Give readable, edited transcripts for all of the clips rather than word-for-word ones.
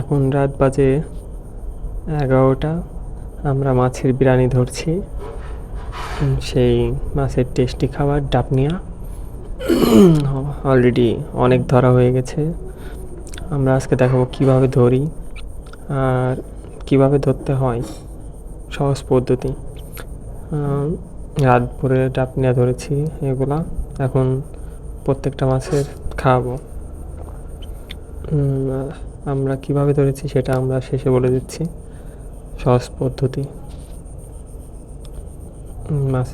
এখন রাত বাজে 11টা। আমরা মাছের বিরিয়ানি ধরছি। সেই মাছের টেস্টি খাবার ডাবনিয়া অলরেডি অনেক ধরা হয়ে গেছে। আমরা আজকে দেখাবো কিভাবে ধরি আর কিভাবে ধরতে হয়, সহজ পদ্ধতি। রাত ভরে ডাবনিয়া ধরেছি এগুলা, এখন প্রত্যেকটা মাছের খাওয়াবো। আমরা কিভাবে ধরেছি সেটা আমরা শেষে বলে দিচ্ছি, সহজ পদ্ধতি। মাছ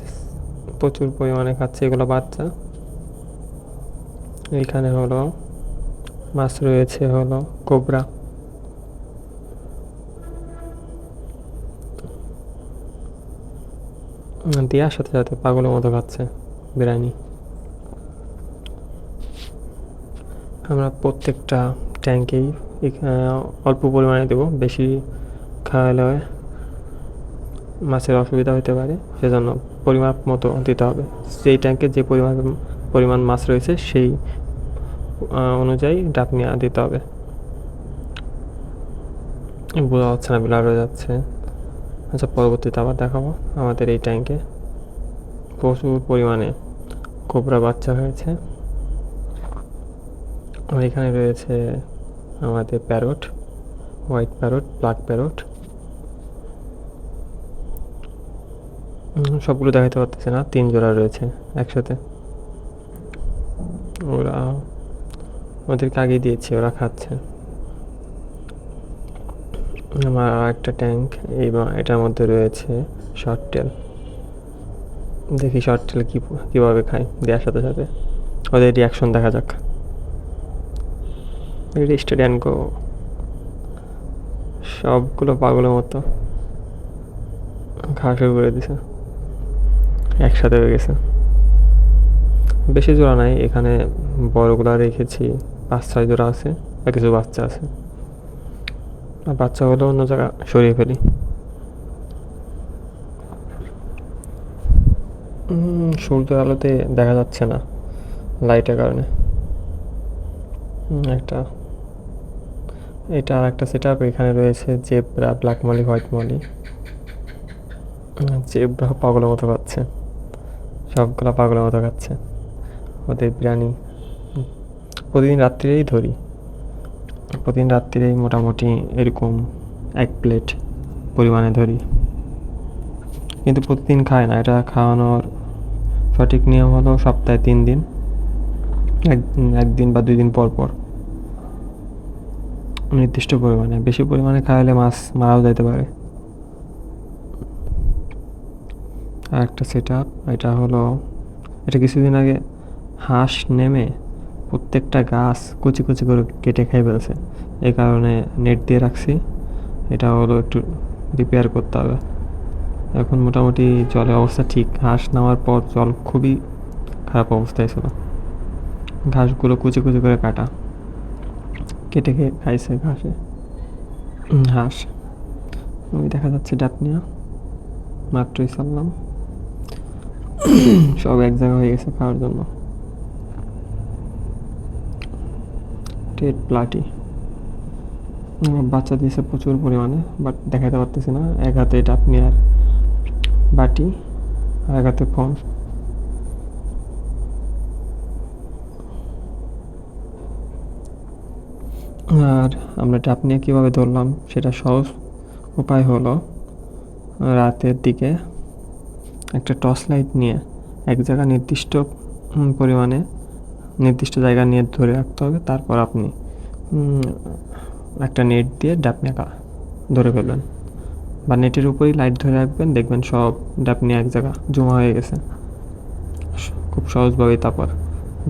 প্রচুর পরিমাণে খাচ্ছে এগুলো বাচ্চা। এইখানে হলো মাছ রয়েছে হলো কোবরা। দেওয়ার সাথে সাথে পাগলের মতো খাচ্ছে বিরিয়ানি। আমরা প্রত্যেকটা ট্যাঙ্কেই অল্প পরিমাণে দেবো, বেশি খাওয়ালে মাছের অসুবিধা হতে পারে, সেজন্য পরিমাপ মতো দিতে হবে। সেই ট্যাঙ্কে যে পরিমাণ মাছ রয়েছে সেই অনুযায়ী ডাবনিয়া দিতে হবে। বোঝা যাচ্ছে না, ব্লার হয়ে যাচ্ছে। আচ্ছা, পরবর্তীতে আবার দেখাবো। আমাদের এই ট্যাঙ্কে প্রচুর পরিমাণে কোবরা বাচ্চা হয়েছে। আর এখানে রয়েছে আমাদের parrot, white parrot, black parrot. সবগুলো দেখাতে পারতেছে না, 3 জোড়া রয়েছে একসাথে। ওরা ওদেরকে আগে দিয়েছি, ওরা খাচ্ছে। আমার একটা ট্যাঙ্ক, এটার মধ্যে রয়েছে শর্ট টেল। দেখি শর্ট টেল কীভাবে খায়, দেওয়ার সাথে সাথে ওদের রিয়াকশন দেখা যাক। রেস্টেড অ্যান্ড গো, সবগুলো পাগলের মতো খাওয়া শুরু করে দিছে, একসাথে হয়ে গেছে। বেশি জোড়া নাই এখানে, বড়গুলা রেখেছি 5-6 জোড়া আছে, আর কিছু বাচ্চা আছে। আর বাচ্চা হলে অন্য জায়গা সরিয়ে ফেলি। সূর্যের আলোতে দেখা যাচ্ছে না লাইটের কারণে। এটা আর একটা সেট আপ। এখানে রয়েছে zebra, black molly, white molly. Zebra পাগলের মতো খাচ্ছে, সবগুলা পাগলের মতো খাচ্ছে। ওদের বিরিয়ানি প্রতিদিন রাত্রিরেই ধরি, প্রতিদিন রাত্রিরেই মোটামুটি এরকম 1 প্লেট পরিমাণে ধরি, কিন্তু প্রতিদিন খায় না। এটা খাওয়ানোর সঠিক নিয়ম হলো সপ্তাহে 3 দিন, একদিন বা 2 দিন পর পর নির্দিষ্ট পরিমাণে। বেশি পরিমাণে খাওয়ালে মাছ মারাও যেতে পারে। আর একটা সেট আপ, এটা কিছুদিন আগে হাঁস নেমে প্রত্যেকটা গাছ কুচি কুচি করে কেটে খেয়ে ফেলছে, এই কারণে নেট দিয়ে রাখছি। এটা হলো একটু রিপেয়ার করতে হবে। এখন মোটামুটি জলের অবস্থা ঠিক। হাঁস নামার পর জল খুবই খারাপ অবস্থায় ছিল, ঘাসগুলো কুচি কুচি করে কাটা, কেটে খেয়ে খাইছে ঘাসে হাঁস। ওই দেখা যাচ্ছে ডাবনিয়া, মাত্রই ছাড়লাম, সব এক জায়গা হয়ে গেছে খাওয়ার জন্য। টেট প্লাটি বাচ্চা দিয়েছে প্রচুর পরিমাণে, বাট দেখাতে পারতেছি না। এক হাতে ডাবনিয়ার বাটি আর এক হাতে ফোন। আর আমরা ডাবনিয়া কীভাবে ধরলাম সেটা সহজ উপায় হলো, রাতের দিকে একটা টর্চ লাইট নিয়ে এক জায়গা নির্দিষ্ট পরিমাণে নির্দিষ্ট জায়গা নিয়ে ধরে রাখতে হবে। তারপর আপনি একটা নেট দিয়ে ডাবনিয়া ধরে ফেলবেন, বা নেটের উপরেই লাইট ধরে রাখবেন, দেখবেন সব ডাবনিয়া এক জায়গা জমা হয়ে গেছে। খুব সহজভাবেই তারপর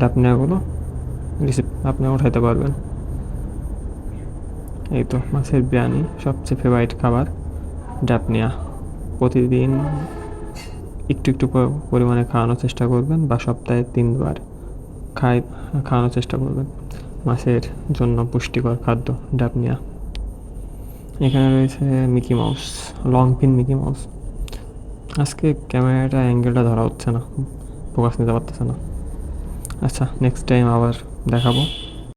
ডাবনিয়াগুলো আপনি উঠাইতে পারবেন। এই তো মাছের বিরিয়ানি, সবচেয়ে ফেভারিট খাবার ডাবনিয়া। প্রতিদিন একটু একটু পরিমাণে খাওয়ানোর চেষ্টা করবেন, বা সপ্তাহে 3 বার খাওয়ানোর চেষ্টা করবেন। মাছের জন্য পুষ্টিকর খাদ্য ডাবনিয়া। এখানে রয়েছে Mickey mouse, long pin Mickey mouse. আজকে ক্যামেরাটা অ্যাঙ্গেলটা ধরা হচ্ছে না, ফোকাস নিতে পারতেছে না। আচ্ছা, নেক্সট টাইম আবার দেখাবো।